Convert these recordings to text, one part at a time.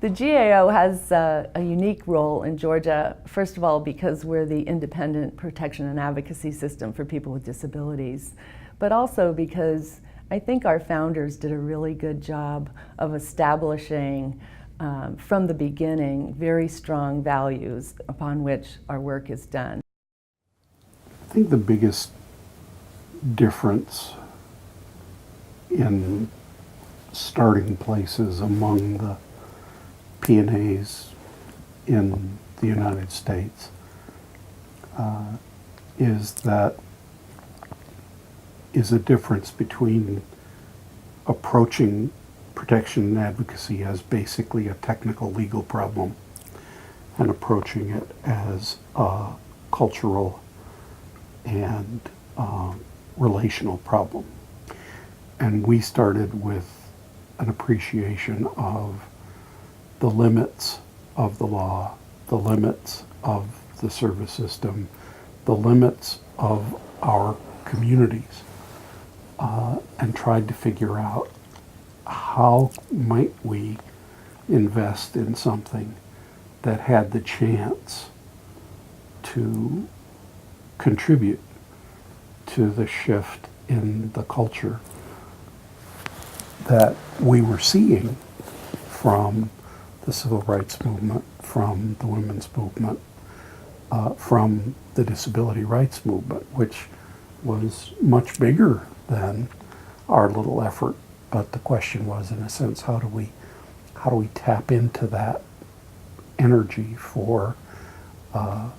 The GAO has a unique role in Georgia, first of all, because we're the independent protection and advocacy system for people with disabilities, but also because I think our founders did a really good job of establishing from the beginning very strong values upon which our work is done. I think the biggest difference in starting places among the P&As in the United States is a difference between approaching protection and advocacy as basically a technical legal problem and approaching it as a cultural and relational problem. And we started with an appreciation of the limits of the law, the limits of the service system, the limits of our communities, and tried to figure out how might we invest in something that had the chance to contribute to the shift in the culture that we were seeing from the civil rights movement, from the women's movement, from the disability rights movement, which was much bigger than our little effort. But the question was, in a sense, how do we tap into that energy for a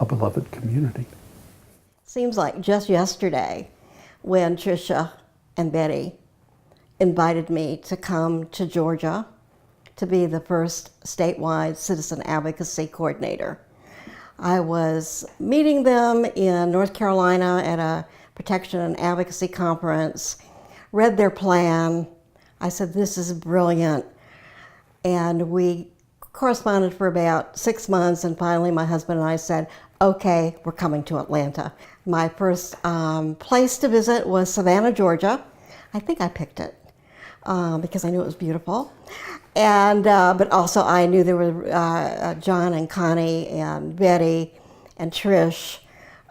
beloved community? Seems like just yesterday when Tricia and Betty invited me to come to Georgia to be the first statewide citizen advocacy coordinator. I was meeting them in North Carolina at a protection and advocacy conference, read their plan. I said, this is brilliant. And we corresponded for about 6 months, and finally my husband and I said, okay, we're coming to Atlanta. My first place to visit was Savannah, Georgia. I think I picked it because I knew it was beautiful. And but also I knew there were John and Connie and Betty and Trish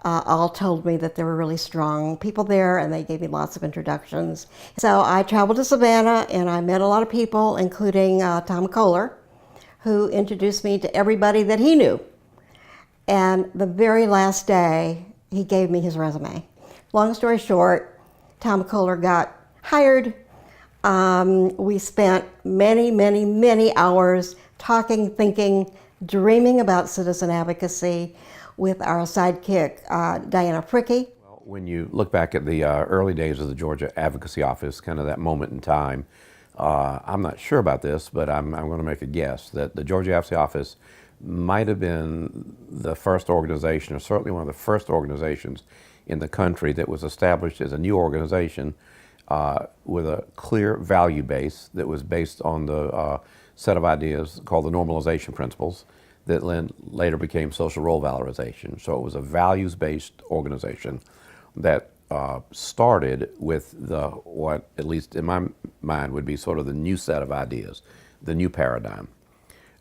all told me that there were really strong people there, and they gave me lots of introductions. So I traveled to Savannah and I met a lot of people, including Tom Kohler, who introduced me to everybody that he knew. And the very last day, he gave me his resume. Long story short, Tom Kohler got hired. We spent many hours talking, thinking, dreaming about citizen advocacy with our sidekick, Diana Prickey. Well, when you look back at the early days of the Georgia Advocacy Office, kind of that moment in time, I'm not sure about this, but I'm going to make a guess that the Georgia Advocacy Office might have been the first organization, or certainly one of the first organizations in the country that was established as a new organization with a clear value base that was based on the set of ideas called the normalization principles that later became social role valorization. So it was a values-based organization that started with what, at least in my mind, would be sort of the new set of ideas, the new paradigm.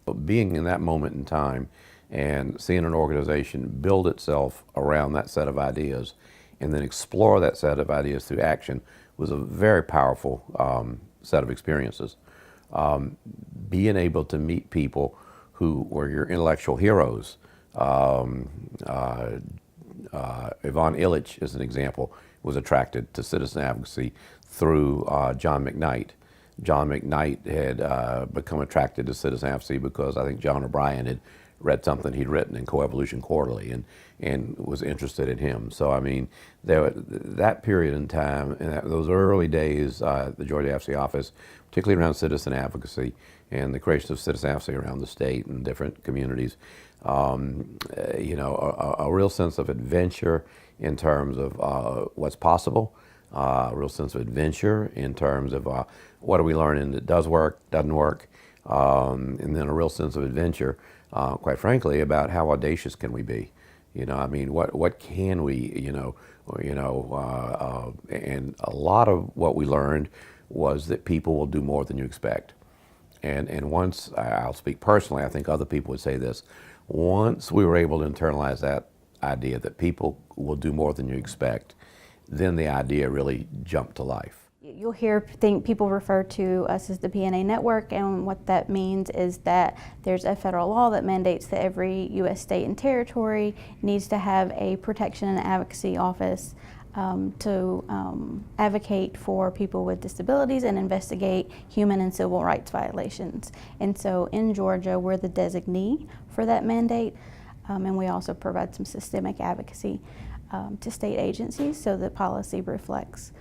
But being in that moment in time and seeing an organization build itself around that set of ideas and then explore that set of ideas through action was a very powerful set of experiences. Being able to meet people who were your intellectual heroes. Yvonne Illich, as an example, was attracted to citizen advocacy through John McKnight. John McKnight had become attracted to citizen advocacy because I think John O'Brien had read something he'd written in Coevolution Quarterly and was interested in him. So I mean, that period in time, and those early days, the Georgia Advocacy Office, particularly around citizen advocacy and the creation of citizen advocacy around the state and different communities, you know, a real sense of adventure in terms of what's possible, a real sense of adventure in terms of what are we learning that does work, doesn't work, and then a real sense of adventure, quite frankly, about how audacious can we be. You know, I mean, what can we, and a lot of what we learned was that people will do more than you expect. And once, I'll speak personally, I think other people would say this, once we were able to internalize that idea that people will do more than you expect, then the idea really jumped to life. You'll hear people refer to us as the PNA network, and what that means is that there's a federal law that mandates that every U.S. state and territory needs to have a protection and advocacy office to advocate for people with disabilities and investigate human and civil rights violations. And so in Georgia, we're the designee for that mandate, and we also provide some systemic advocacy to state agencies so that policy reflects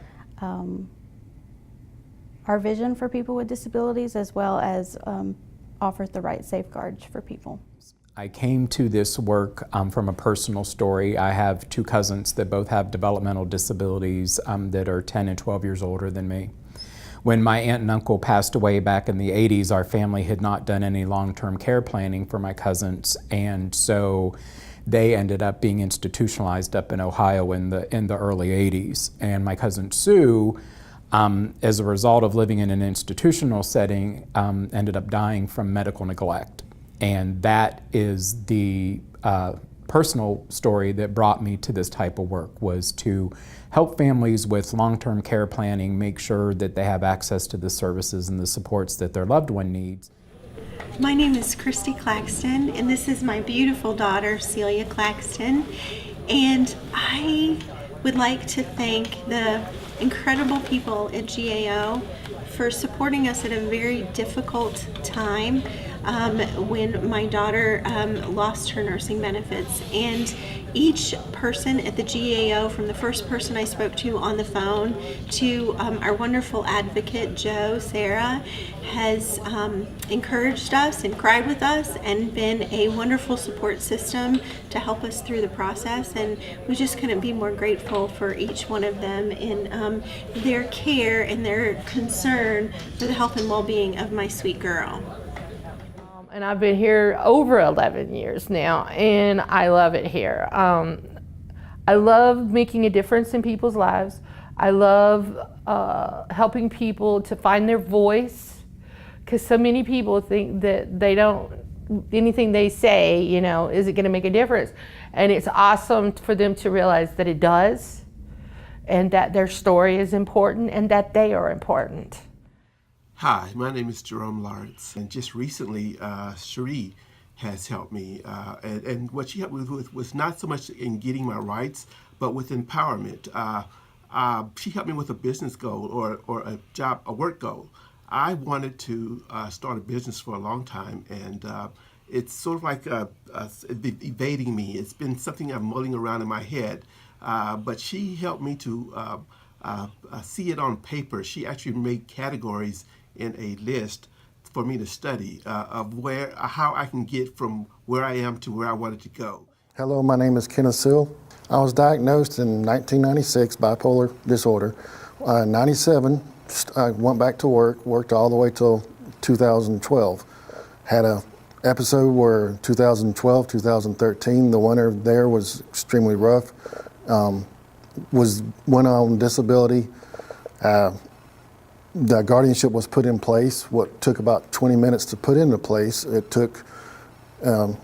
our vision for people with disabilities, as well as offers the right safeguards for people. I came to this work from a personal story. I have two cousins that both have developmental disabilities that are 10 and 12 years older than me. When my aunt and uncle passed away back in the 80s, our family had not done any long-term care planning for my cousins, and so they ended up being institutionalized up in Ohio in the early 80s. And my cousin Sue, as a result of living in an institutional setting, ended up dying from medical neglect. And that is the personal story that brought me to this type of work, was to help families with long-term care planning make sure that they have access to the services and the supports that their loved one needs. My name is Christy Claxton, and this is my beautiful daughter, Celia Claxton. And I would like to thank the incredible people at GAO for supporting us at a very difficult time when my daughter lost her nursing benefits. And each person at the GAO, from the first person I spoke to on the phone to our wonderful advocate, Joe, Sarah, has encouraged us and cried with us and been a wonderful support system to help us through the process. And we just couldn't be more grateful for each one of them in their care and their concern for the health and well-being of my sweet girl. And I've been here over 11 years now, and I love it here. I love making a difference in people's lives. I love helping people to find their voice, because so many people think that they don't, anything they say, you know, is it going to make a difference? And it's awesome for them to realize that it does, and that their story is important, and that they are important. Hi, my name is Jerome Lawrence, and just recently Cherie has helped me, and what she helped me with was not so much in getting my rights, but with empowerment. She helped me with a business goal or a work goal. I wanted to start a business for a long time, and it's sort of like evading me. It's been something I'm mulling around in my head, but she helped me to see it on paper. She actually made categories in a list for me to study of how I can get from where I am to where I wanted to go. Hello, my name is Kenneth Sill. I was diagnosed in 1996, bipolar disorder. 97, I went back to worked all the way till 2012. Had a episode where 2012, 2013, the winter there was extremely rough. Went on disability. The guardianship was put in place. What took about 20 minutes to put into place, it took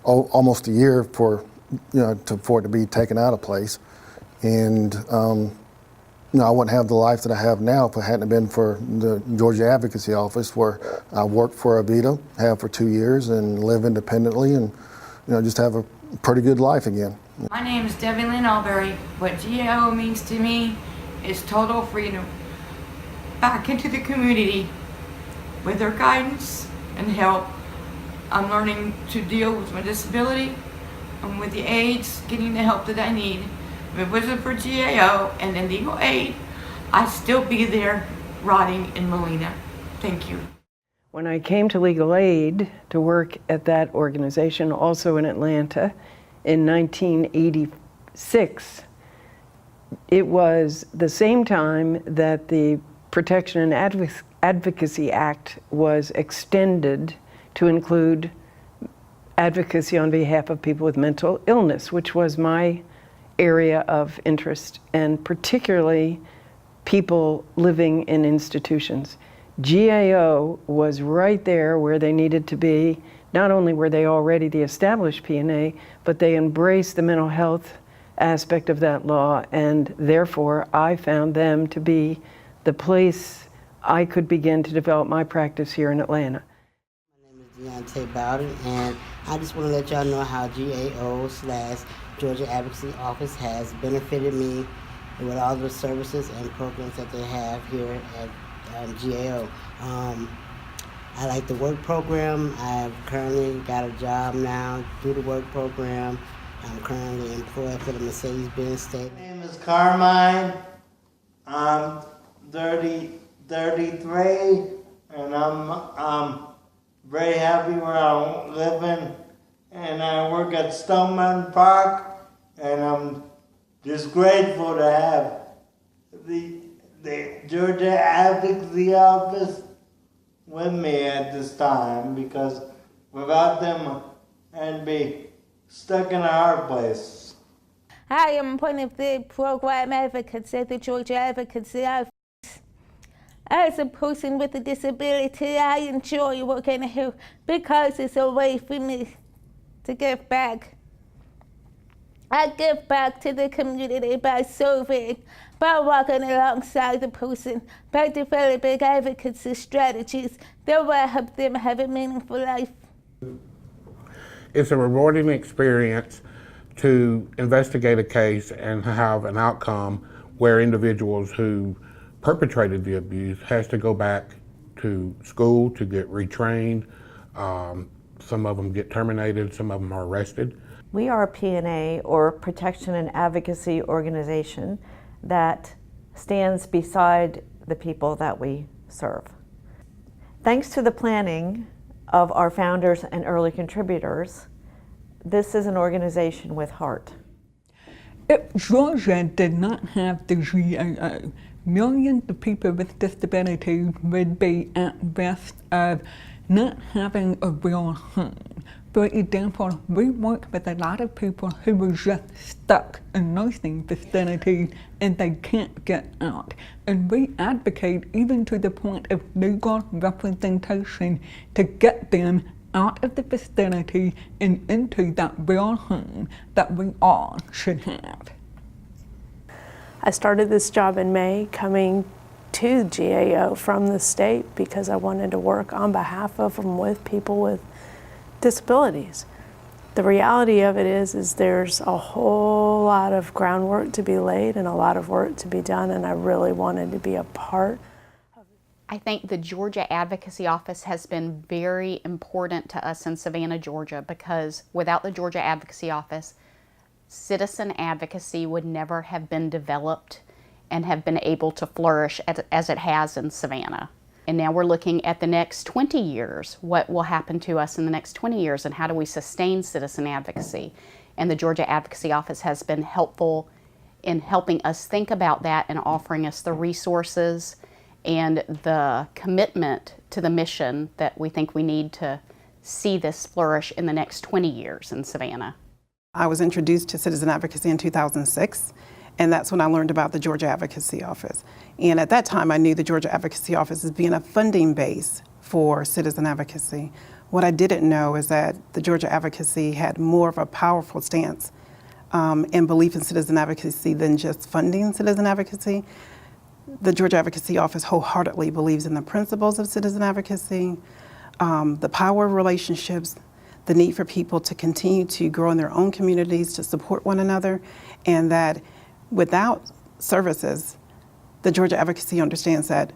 almost a year for it to be taken out of place. And I wouldn't have the life that I have now if it hadn't been for the Georgia Advocacy Office, where I worked for Avita, have for 2 years, and live independently, and just have a pretty good life again. My name is Debbie Lynn Alberry. What GAO means to me is total freedom. Back into the community. With their guidance and help, I'm learning to deal with my disability and with the aids, getting the help that I need. If it wasn't for GAO and the legal aid, I'd still be there rotting in Molina. Thank you. When I came to Legal Aid to work at that organization, also in Atlanta, in 1986, it was the same time that the Protection and Advocacy Act was extended to include advocacy on behalf of people with mental illness, which was my area of interest, and particularly people living in institutions. GAO was right there where they needed to be. Not only were they already the established P&A, but they embraced the mental health aspect of that law, and therefore I found them to be the place I could begin to develop my practice here in Atlanta. My name is Deontay Bowden, and I just want to let y'all know how GAO/Georgia Advocacy Office has benefited me with all the services and programs that they have here at GAO. I like the work program. I've currently got a job now through the work program. I'm currently employed for the Mercedes-Benz State. My name is Carmine. I'm 33, and I'm very happy where I'm living. And I work at Stoneman Park, and I'm just grateful to have the Georgia Advocacy Office with me at this time, because without them, I'd be stuck in a hard place. I am one of the program advocates at the Georgia Advocacy Office. As a person with a disability, I enjoy working here because it's a way for me to give back. I give back to the community by serving, by walking alongside the person, by developing advocacy strategies that will help them have a meaningful life. It's a rewarding experience to investigate a case and have an outcome where individuals who perpetrated the abuse has to go back to school to get retrained. Some of them get terminated, some of them are arrested. We are a P&A, or Protection and Advocacy Organization, that stands beside the people that we serve. Thanks to the planning of our founders and early contributors, this is an organization with heart. If Georgia did not have the GAO, millions of people with disabilities would be at risk of not having a real home. For example, we work with a lot of people who were just stuck in nursing facilities and they can't get out. And we advocate even to the point of legal representation to get them out of the facility and into that real home that we all should have. I started this job in May, coming to GAO from the state because I wanted to work on behalf of them with people with disabilities. The reality of it is there's a whole lot of groundwork to be laid and a lot of work to be done, and I really wanted to be a part. I think the Georgia Advocacy Office has been very important to us in Savannah, Georgia, because without the Georgia Advocacy Office, citizen advocacy would never have been developed and have been able to flourish as it has in Savannah. And now we're looking at the next 20 years. What will happen to us in the next 20 years, and how do we sustain citizen advocacy? And the Georgia Advocacy Office has been helpful in helping us think about that and offering us the resources and the commitment to the mission that we think we need to see this flourish in the next 20 years in Savannah. I was introduced to citizen advocacy in 2006. And that's when I learned about the Georgia Advocacy Office. And at that time, I knew the Georgia Advocacy Office as being a funding base for citizen advocacy. What I didn't know is that the Georgia Advocacy had more of a powerful stance and belief in citizen advocacy than just funding citizen advocacy. The Georgia Advocacy Office wholeheartedly believes in the principles of citizen advocacy, the power of relationships, the need for people to continue to grow in their own communities, to support one another, and that without services, the Georgia Advocacy understands that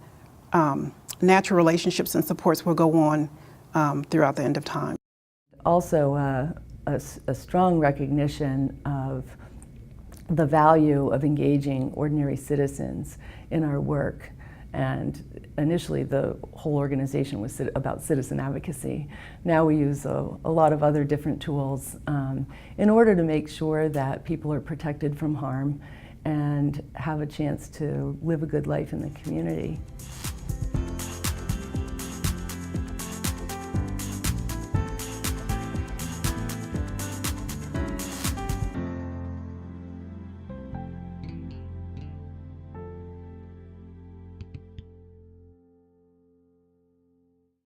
natural relationships and supports will go on throughout the end of time. Also, a strong recognition of the value of engaging ordinary citizens in our work. And initially, the whole organization was about citizen advocacy. Now we use a lot of other different tools in order to make sure that people are protected from harm and have a chance to live a good life in the community.